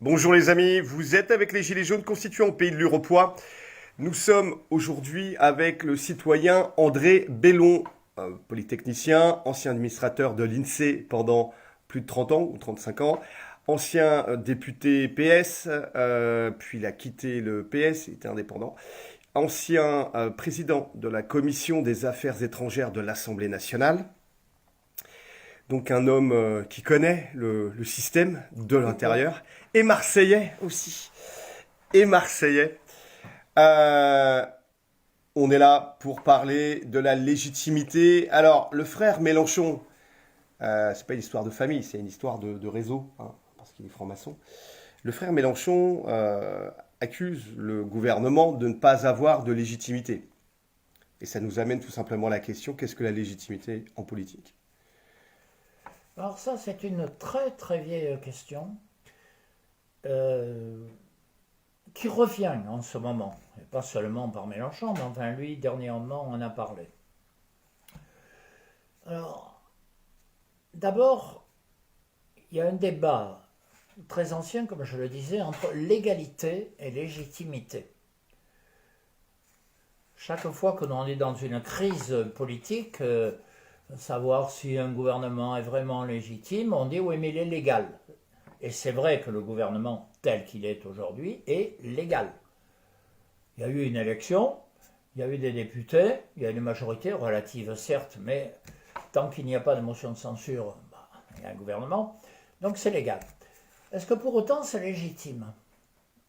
Bonjour les amis, vous êtes avec les Gilets jaunes constituants au Pays de l'Uropois. Nous sommes aujourd'hui avec le citoyen André Bellon, polytechnicien, ancien administrateur de l'INSEE pendant plus de 30 ans ou 35 ans, ancien député PS, puis il a quitté le PS, il était indépendant, ancien président de la Commission des Affaires étrangères de l'Assemblée nationale. Donc un homme qui connaît le système de l'intérieur, et Marseillais aussi. Et Marseillais. Euh, on est là pour parler de la légitimité. Alors, le frère Mélenchon, c'est pas une histoire de famille, c'est une histoire de réseau, hein, parce qu'il est franc-maçon. Le frère Mélenchon accuse le gouvernement de ne pas avoir de légitimité. Et ça nous amène tout simplement à la question, qu'est-ce que la légitimité en politique? Alors ça, c'est une très très vieille question euh, qui revient en ce moment, et pas seulement par Mélenchon, mais enfin lui, dernièrement, en a parlé. Alors, d'abord, il y a un débat très ancien, comme je le disais, entre légalité et légitimité. Chaque fois que l'on est dans une crise politique, savoir si un gouvernement est vraiment légitime, on dit oui mais il est légal. Et c'est vrai que le gouvernement tel qu'il est aujourd'hui est légal. Il y a eu une élection, il y a eu des députés, il y a une majorité relative certes, mais tant qu'il n'y a pas de motion de censure, il y a un gouvernement, donc c'est légal. Est-ce que pour autant c'est légitime?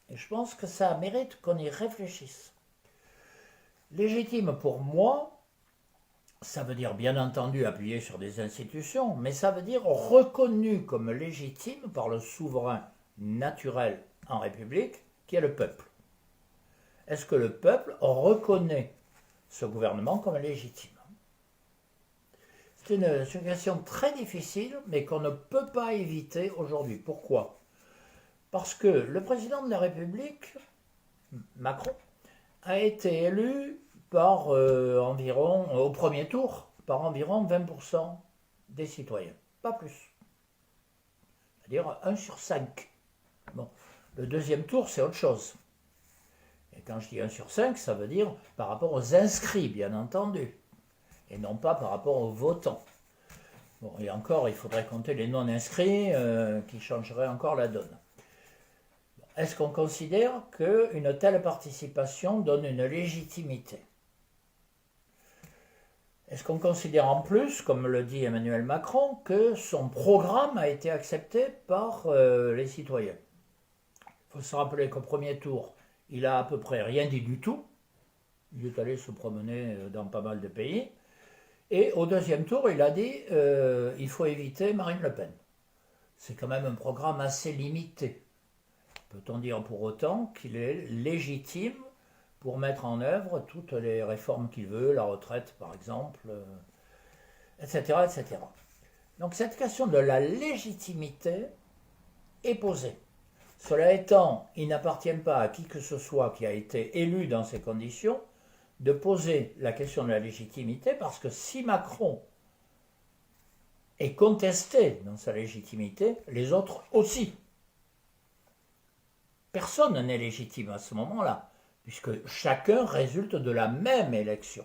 Et je pense que ça mérite qu'on y réfléchisse. Légitime pour moi, ça veut dire bien entendu appuyer sur des institutions, mais ça veut dire reconnu comme légitime par le souverain naturel en République, qui est le peuple. Est-ce que le peuple reconnaît ce gouvernement comme légitime? C'est une question très difficile, mais qu'on ne peut pas éviter aujourd'hui. Pourquoi? Parce que le président de la République, Macron, a été élu par environ, au premier tour, par environ 20% des citoyens. Pas plus. C'est-à-dire 1 sur 5. Bon. Le deuxième tour, c'est autre chose. Et quand je dis 1 sur 5, ça veut dire par rapport aux inscrits, bien entendu. Et non pas par rapport aux votants. Bon, et encore, il faudrait compter les non-inscrits qui changeraient encore la donne. Est-ce qu'on considère qu'une telle participation donne une légitimité? Est-ce qu'on considère en plus, comme le dit Emmanuel Macron, que son programme a été accepté par les citoyens? Il faut se rappeler qu'au premier tour, il a à peu près rien dit du tout. Il est allé se promener dans pas mal de pays. Et au deuxième tour, il a dit il faut éviter Marine Le Pen. C'est quand même un programme assez limité. Peut-on dire pour autant qu'il est légitime pour mettre en œuvre toutes les réformes qu'il veut, la retraite par exemple, etc., etc. Donc cette question de la légitimité est posée. Cela étant, il n'appartient pas à qui que ce soit qui a été élu dans ces conditions de poser la question de la légitimité, parce que si Macron est contesté dans sa légitimité, les autres aussi. Personne n'est légitime à ce moment-là, puisque chacun résulte de la même élection.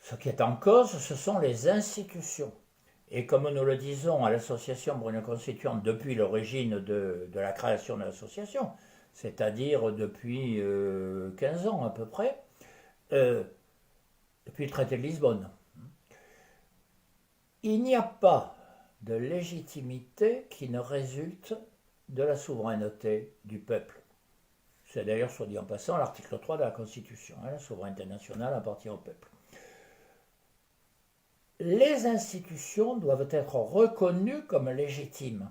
Ce qui est en cause, ce sont les institutions. Et comme nous le disons à l'Association pour une constituante depuis l'origine de la création de l'association, c'est-à-dire depuis 15 ans à peu près, depuis le traité de Lisbonne, il n'y a pas de légitimité qui ne résulte de la souveraineté du peuple. C'est d'ailleurs, soit dit en passant, l'article 3 de la Constitution. La souveraineté nationale appartient au peuple. Les institutions doivent être reconnues comme légitimes.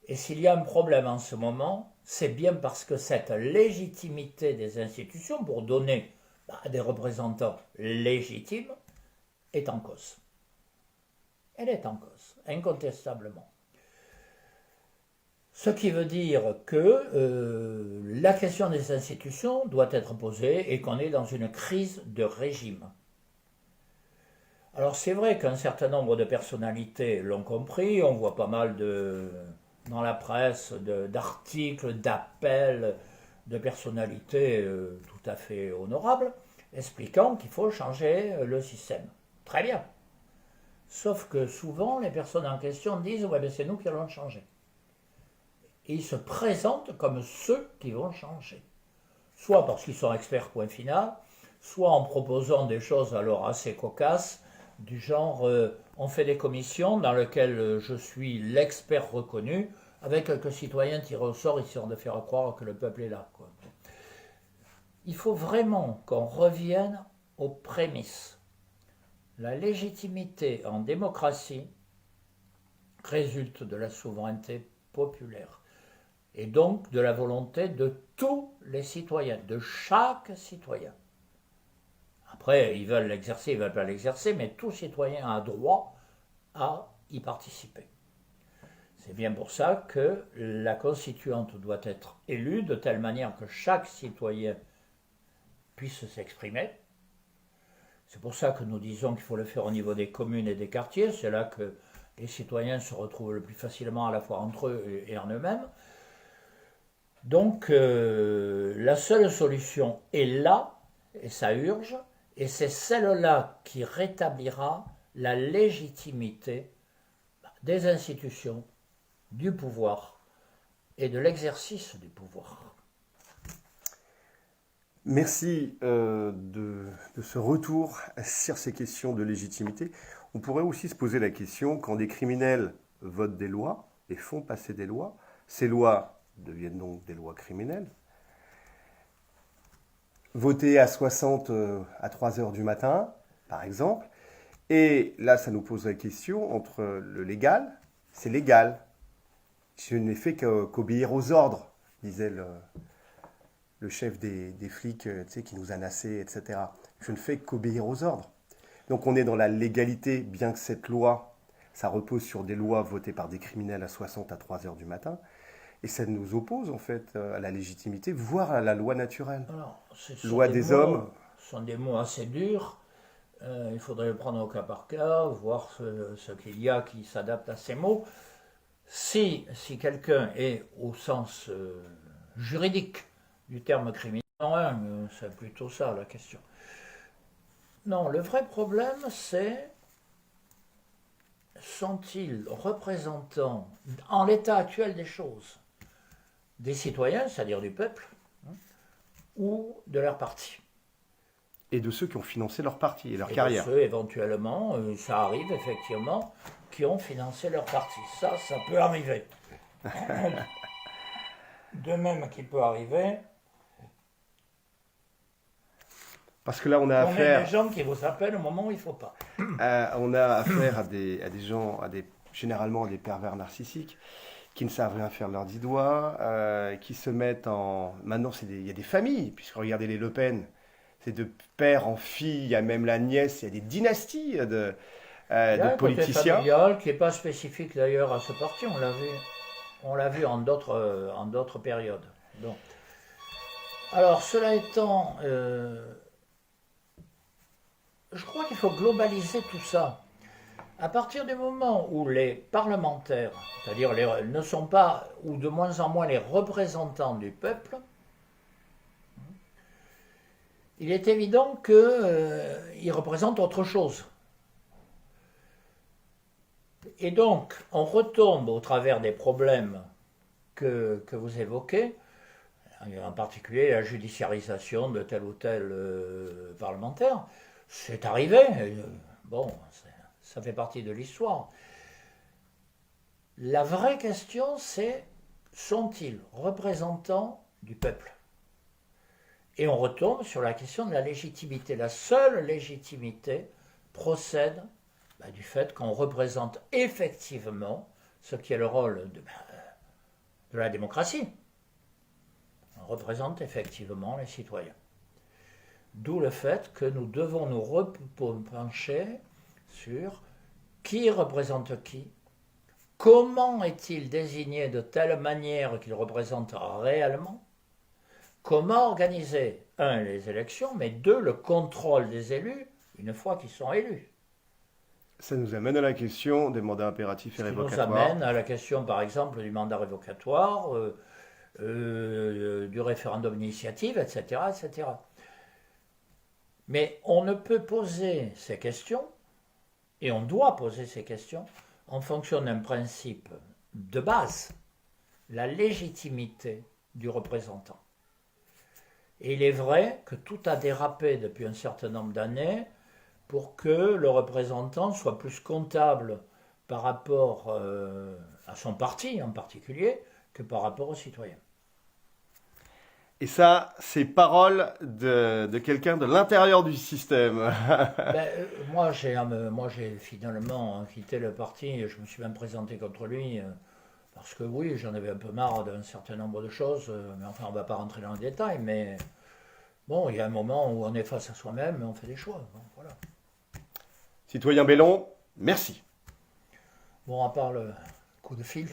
Et s'il y a un problème en ce moment, c'est bien parce que cette légitimité des institutions, pour donner des représentants légitimes, est en cause. Elle est en cause, incontestablement. Ce qui veut dire que la question des institutions doit être posée et qu'on est dans une crise de régime. Alors c'est vrai qu'un certain nombre de personnalités l'ont compris, on voit pas mal de dans la presse d'articles, d'appels de personnalités tout à fait honorables, expliquant qu'il faut changer le système. Très bien. Sauf que souvent, les personnes en question disent « ouais, ben c'est nous qui allons le changer ». Et ils se présentent comme ceux qui vont changer. Soit parce qu'ils sont experts point final, soit en proposant des choses alors assez cocasses, du genre on fait des commissions dans lesquelles je suis l'expert reconnu, avec quelques citoyens tirés au sort, histoire de faire croire que le peuple est là, quoi. Il faut vraiment qu'on revienne aux prémices. La légitimité en démocratie résulte de la souveraineté populaire et donc de la volonté de tous les citoyens, de chaque citoyen. Après, ils veulent l'exercer, ils ne veulent pas l'exercer, mais tout citoyen a droit à y participer. C'est bien pour ça que la constituante doit être élue de telle manière que chaque citoyen puisse s'exprimer. C'est pour ça que nous disons qu'il faut le faire au niveau des communes et des quartiers. C'est là que les citoyens se retrouvent le plus facilement à la fois entre eux et en eux-mêmes. Donc la seule solution est là, et ça urge, et c'est celle-là qui rétablira la légitimité des institutions, du pouvoir et de l'exercice du pouvoir. Merci de ce retour sur ces questions de légitimité. On pourrait aussi se poser la question, quand des criminels votent des lois et font passer des lois, ces lois deviennent donc des lois criminelles. Voter à 60 à 3 heures du matin, par exemple, et là ça nous pose la question entre le légal, c'est légal. Je n'ai fait qu'obéir aux ordres, disait le chef des flics, tu sais, qui nous a nassés, etc. Je ne fais qu'obéir aux ordres. Donc on est dans la légalité, bien que cette loi, ça repose sur des lois votées par des criminels à 60 à 3 heures du matin. Et ça nous oppose en fait à la légitimité, voire à la loi naturelle. Alors, loi des hommes. Ce sont des mots assez durs. Il faudrait le prendre au cas par cas, voir ce qu'il y a qui s'adapte à ces mots. Si quelqu'un est au sens juridique du terme criminel, c'est plutôt ça la question. Non, le vrai problème c'est, sont-ils représentants, en l'état actuel des choses, des citoyens, c'est-à-dire du peuple, ou de leur parti. Et de ceux qui ont financé leur parti et leur carrière. De ceux, éventuellement, ça arrive effectivement, qui ont financé leur parti. Ça peut arriver. De même qu'il peut arriver. Parce que là, on a affaire. Il y a des gens qui vous appellent au moment où il ne faut pas. On a affaire à des gens, généralement à des pervers narcissiques, qui ne savent rien faire de leurs 10 doigts, qui se mettent en... Maintenant, il y a des familles, puisque regardez les Le Pen, c'est de père en fille, il y a même la nièce, il y a des dynasties de politiciens. Familial, qui n'est pas spécifique d'ailleurs à ce parti, on l'a vu en d'autres périodes. Donc. Alors, cela étant, je crois qu'il faut globaliser tout ça. À partir du moment où les parlementaires, c'est-à-dire ne sont pas, ou de moins en moins les représentants du peuple, il est évident qu'ils représentent autre chose. Et donc, on retombe au travers des problèmes que vous évoquez, en particulier la judiciarisation de tel ou tel parlementaire. C'est arrivé, bon, ça fait partie de l'histoire. La vraie question, c'est, sont-ils représentants du peuple ? Et on retombe sur la question de la légitimité. La seule légitimité procède du fait qu'on représente effectivement ce qui est le rôle de la démocratie. On représente effectivement les citoyens. D'où le fait que nous devons nous repencher sur qui représente qui, comment est-il désigné de telle manière qu'il représente réellement, comment organiser, les élections, mais 2, le contrôle des élus une fois qu'ils sont élus. Ça nous amène à la question des mandats impératifs et Ce qui nous révocatoires. amène à la question, par exemple, du mandat révocatoire, du référendum d'initiative, etc., etc. Mais on ne peut poser ces questions, et on doit poser ces questions, en fonction d'un principe de base, la légitimité du représentant. Et il est vrai que tout a dérapé depuis un certain nombre d'années pour que le représentant soit plus comptable par rapport à son parti en particulier que par rapport aux citoyens. Et ça, c'est paroles de quelqu'un de l'intérieur du système. Moi, j'ai finalement quitté le parti et je me suis même présenté contre lui parce que oui, j'en avais un peu marre d'un certain nombre de choses, mais enfin, on ne va pas rentrer dans le détail, mais bon, il y a un moment où on est face à soi-même et on fait des choix. Bon, voilà. Citoyen Bellon, merci. Bon, à part le coup de fil.